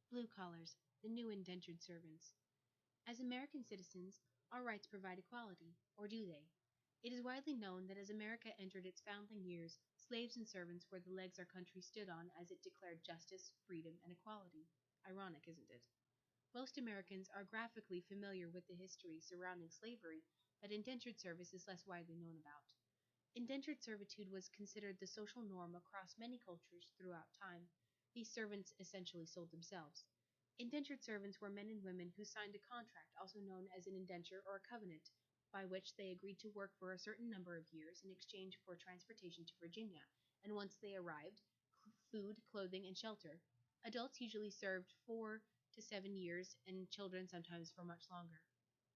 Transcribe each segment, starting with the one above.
Blue collars, the new indentured servants. As American citizens, our rights provide equality, or do they? It is widely known that as America entered its founding years, slaves and servants were the legs our country stood on as it declared justice, freedom, and equality. Ironic, isn't it? Most Americans are graphically familiar with the history surrounding slavery, but indentured service is less widely known about. Indentured servitude was considered the social norm across many cultures throughout time. These servants essentially sold themselves. Indentured servants were men and women who signed a contract, also known as an indenture or a covenant, by which they agreed to work for a certain number of years in exchange for transportation to Virginia, and once they arrived, food, clothing, and shelter. Adults usually served 4 to 7 years, and children sometimes for much longer.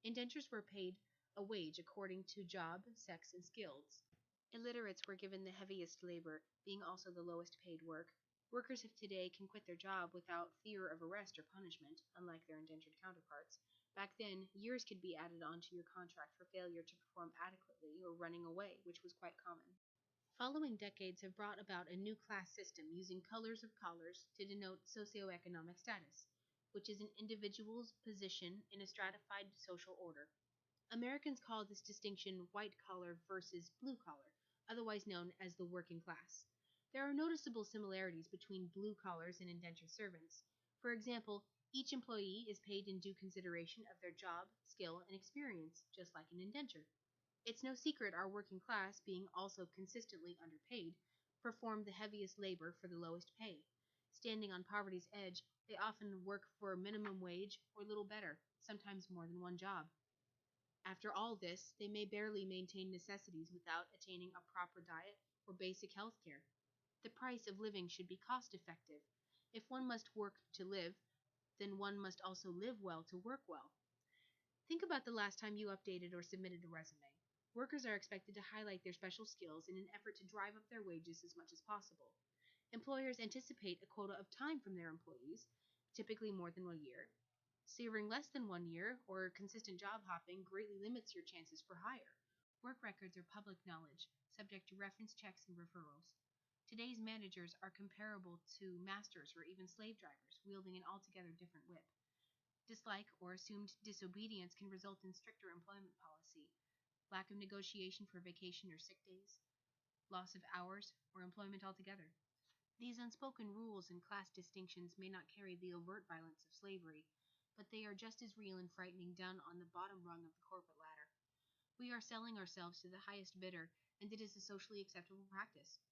Indentures were paid a wage according to job, sex, and skills. Illiterates were given the heaviest labor, being also the lowest paid work. Workers of today can quit their job without fear of arrest or punishment, unlike their indentured counterparts. Back then, years could be added onto your contract for failure to perform adequately or running away, which was quite common. Following decades have brought about a new class system using colors of collars to denote socioeconomic status, which is an individual's position in a stratified social order. Americans call this distinction white collar versus blue collar, otherwise known as the working class. There are noticeable similarities between blue collars and indentured servants. For example, each employee is paid in due consideration of their job, skill, and experience, just like an indenture. It's no secret our working class, being also consistently underpaid, perform the heaviest labor for the lowest pay. Standing on poverty's edge, they often work for minimum wage or little better, sometimes more than one job. After all this, they may barely maintain necessities without attaining a proper diet or basic health care. The price of living should be cost effective. If one must work to live, then one must also live well to work well. Think about the last time you updated or submitted a resume. Workers are expected to highlight their special skills in an effort to drive up their wages as much as possible. Employers anticipate a quota of time from their employees, typically more than a year. Serving less than 1 year or consistent job hopping greatly limits your chances for hire. Work records are public knowledge, subject to reference checks and referrals. Today's managers are comparable to masters or even slave drivers, wielding an altogether different whip. Dislike or assumed disobedience can result in stricter employment policy, lack of negotiation for vacation or sick days, loss of hours, or employment altogether. These unspoken rules and class distinctions may not carry the overt violence of slavery, but they are just as real and frightening down on the bottom rung of the corporate ladder. We are selling ourselves to the highest bidder, and it is a socially acceptable practice.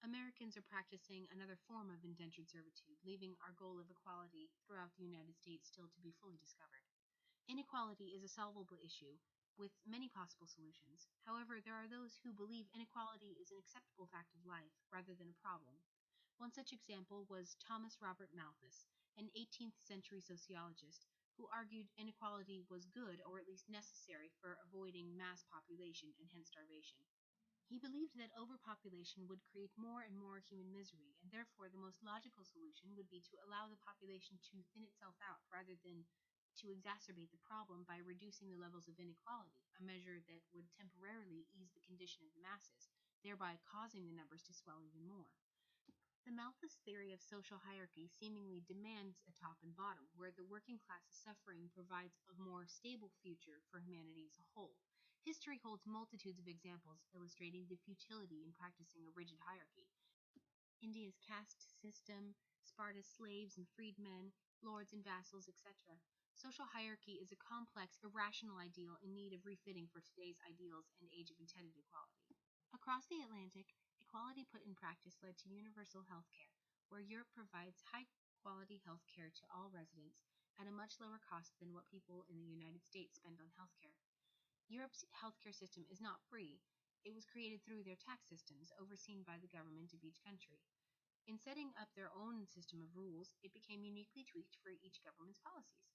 Americans are practicing another form of indentured servitude, leaving our goal of equality throughout the United States still to be fully discovered. Inequality is a solvable issue, with many possible solutions. However, there are those who believe inequality is an acceptable fact of life, rather than a problem. One such example was Thomas Robert Malthus, an 18th century sociologist, who argued inequality was good or at least necessary for avoiding mass population and hence starvation. He believed that overpopulation would create more and more human misery, and therefore the most logical solution would be to allow the population to thin itself out rather than to exacerbate the problem by reducing the levels of inequality, a measure that would temporarily ease the condition of the masses, thereby causing the numbers to swell even more. The Malthus theory of social hierarchy seemingly demands a top and bottom, where the working class's suffering provides a more stable future for humanity as a whole. History holds multitudes of examples illustrating the futility in practicing a rigid hierarchy. India's caste system, Sparta's slaves and freedmen, lords and vassals, etc. Social hierarchy is a complex, irrational ideal in need of refitting for today's ideals and age of intended equality. Across the Atlantic, equality put in practice led to universal health care, where Europe provides high-quality health care to all residents at a much lower cost than what people in the United States spend on health care. Europe's healthcare system is not free. It was created through their tax systems, overseen by the government of each country. In setting up their own system of rules, it became uniquely tweaked for each government's policies.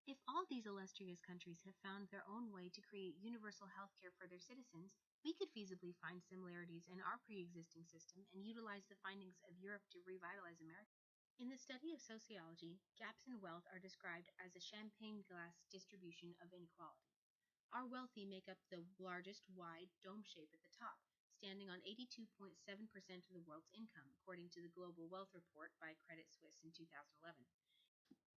If all these illustrious countries have found their own way to create universal health care for their citizens, we could feasibly find similarities in our pre-existing system and utilize the findings of Europe to revitalize America. In the study of sociology, gaps in wealth are described as a champagne glass distribution of inequality. Our wealthy make up the largest wide dome shape at the top, standing on 82.7% of the world's income, according to the Global Wealth Report by Credit Suisse in 2011.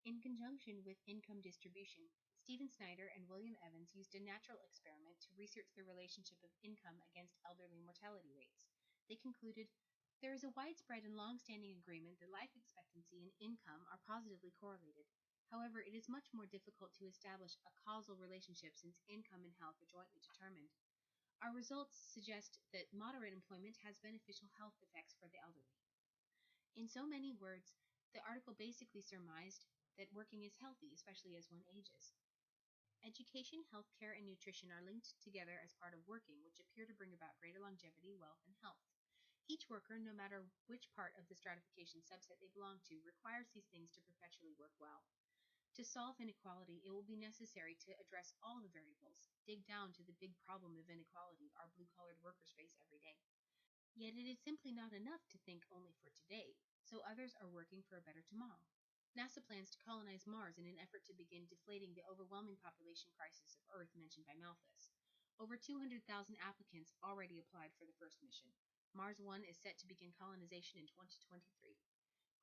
In conjunction with income distribution, Stephen Snyder and William Evans used a natural experiment to research the relationship of income against elderly mortality rates. They concluded there is a widespread and long-standing agreement that life expectancy and income are positively correlated. However, it is much more difficult to establish a causal relationship since income and health are jointly determined. Our results suggest that moderate employment has beneficial health effects for the elderly. In so many words, the article basically surmised that working is healthy, especially as one ages. Education, healthcare, and nutrition are linked together as part of working, which appear to bring about greater longevity, wealth, and health. Each worker, no matter which part of the stratification subset they belong to, requires these things to perpetually work well. To solve inequality, it will be necessary to address all the variables, dig down to the big problem of inequality our blue-collared workers face every day. Yet it is simply not enough to think only for today, so others are working for a better tomorrow. NASA plans to colonize Mars in an effort to begin deflating the overwhelming population crisis of Earth mentioned by Malthus. Over 200,000 applicants already applied for the first mission. Mars 1 is set to begin colonization in 2023.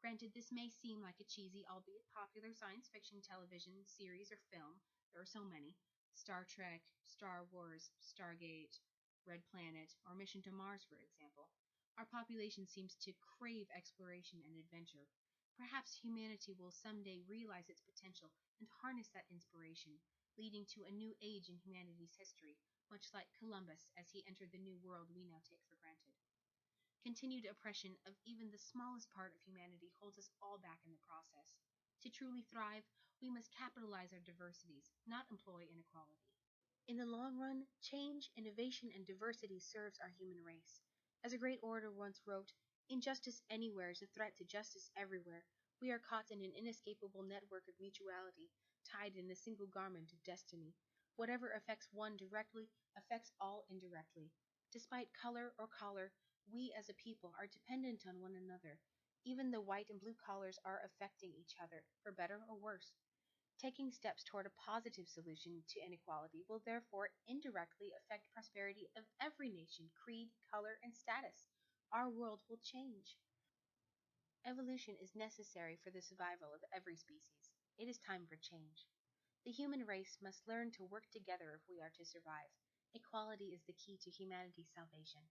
Granted, this may seem like a cheesy, albeit popular science fiction television series or film. There are so many. Star Trek, Star Wars, Stargate, Red Planet, or Mission to Mars, for example. Our population seems to crave exploration and adventure. Perhaps humanity will someday realize its potential and harness that inspiration, leading to a new age in humanity's history, much like Columbus as he entered the new world we now take for granted. Continued oppression of even the smallest part of humanity holds us all back in the process. To truly thrive, we must capitalize our diversities, not employ inequality. In the long run, change, innovation, and diversity serves our human race. As a great orator once wrote, injustice anywhere is a threat to justice everywhere. We are caught in an inescapable network of mutuality, tied in a single garment of destiny. Whatever affects one directly affects all indirectly. Despite color or color, we as a people are dependent on one another. Even the white and blue collars are affecting each other, for better or worse. Taking steps toward a positive solution to inequality will therefore indirectly affect prosperity of every nation, creed, color, and status. Our world will change. Evolution is necessary for the survival of every species. It is time for change. The human race must learn to work together if we are to survive. Equality is the key to humanity's salvation.